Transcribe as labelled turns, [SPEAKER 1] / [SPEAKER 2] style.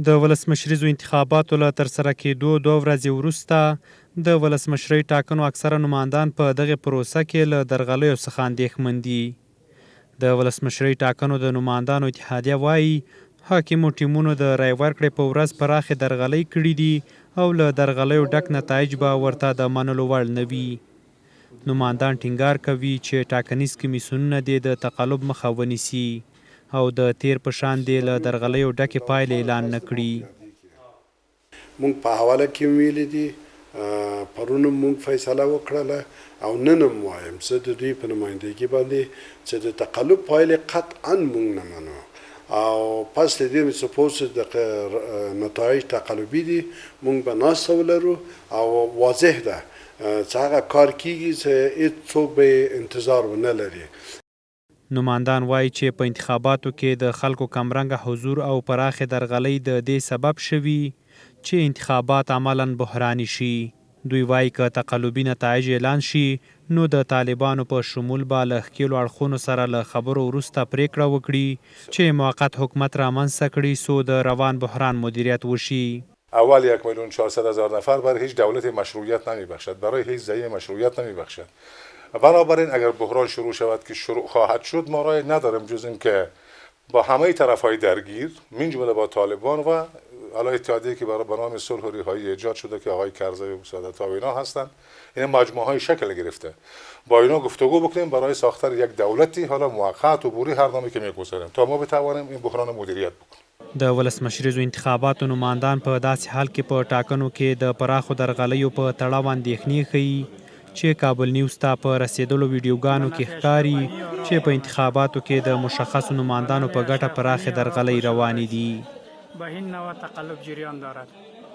[SPEAKER 1] د ولسمشریزو انتخاباتو له ترسره کېدو 2 ورځې وروسته د ولسمشرۍ ټاکنو اکثره نمایندان په دغې پروسه کې له درغلیو څخه اندېښمن دي. د ولسمشرۍ ټاکنو د نمایندانو اتحادیه وایي حاکمو ټیمونو د رای ورکړې په ورځ پراخې درغلۍ کړي دي او له درغلیو ډک نتایج به ورته د منلو وړ نه وي. نمایندان ټینګار کوي چې ټاکنیز کمیسیونونه دې د تقلب مخه ونیسي او د تیر په شان دې له درغلیو ډکې پایلې اعلان نه کړي.
[SPEAKER 2] مونږ په حواله کې ویلي دي پرون مونږ فیصله وکړله او نن هم وایم زه د دوی په نمایندګي باندې چې د تقلب پایلې قطعا مونږ نه منو او پس د دې سپوز د نتایج تقلبي دي مونږ به ناسته ولرو او واضح ده چې هغه کار کیږي چې هیڅوک به انتظار ونه لري.
[SPEAKER 1] نمایندان وایي چې په انتخاباتو کې د خلکو کمرنګه حضور او پراخې درغلۍ د دې سبب شوي چې انتخابات عملاً بحراني شي. دوی وایي که تقلبي نتایج اعلان شي نو د طالبانو په شمول به له ښکېلو اړخونو سره له خبرو وروسته پریکړه وکړي چې موقت حکومت رامنځته کړي څو د روان بحران مدیریت وشي.
[SPEAKER 3] اول 1,400,000 نفر برای هیچ دولت مشروعیت نمیبخشد، برای هیچ ضعیف مشروعیت نمیبخشد. بنابراین اگر بحران شروع شود که شروع خواهد شد ما راه نداریم جز این که با همه طرفهای درگیر من جمله با طالبان و حالا اتحادیه‌ای که برای نام صلح و رهایی ایجاد شده که آقای کرزی و سعادت و اینا هستند، این مجموعه های شکل گرفته، با اینا گفتگو بکنیم برای ساختن یک دولتی حالا موقت و بوری هر نامی که میگذاریم تا ما بتوانیم این بحران مدیریت بکنیم.
[SPEAKER 1] د ولسمشریزو انتخاباتو نمایندان په داسې حال کې په ټاکنو کې د پراخو درغلیو په تړاو اندېښنې ښیي چې کابل نیوز ته په رسېدلو ویډیوګانو کې ښکاري چې په انتخاباتو کې د مشخصو نمایندانو په ګټه پراخې درغلۍ روانې دي.
[SPEAKER 4] به این نوع تقلب جریان دارد.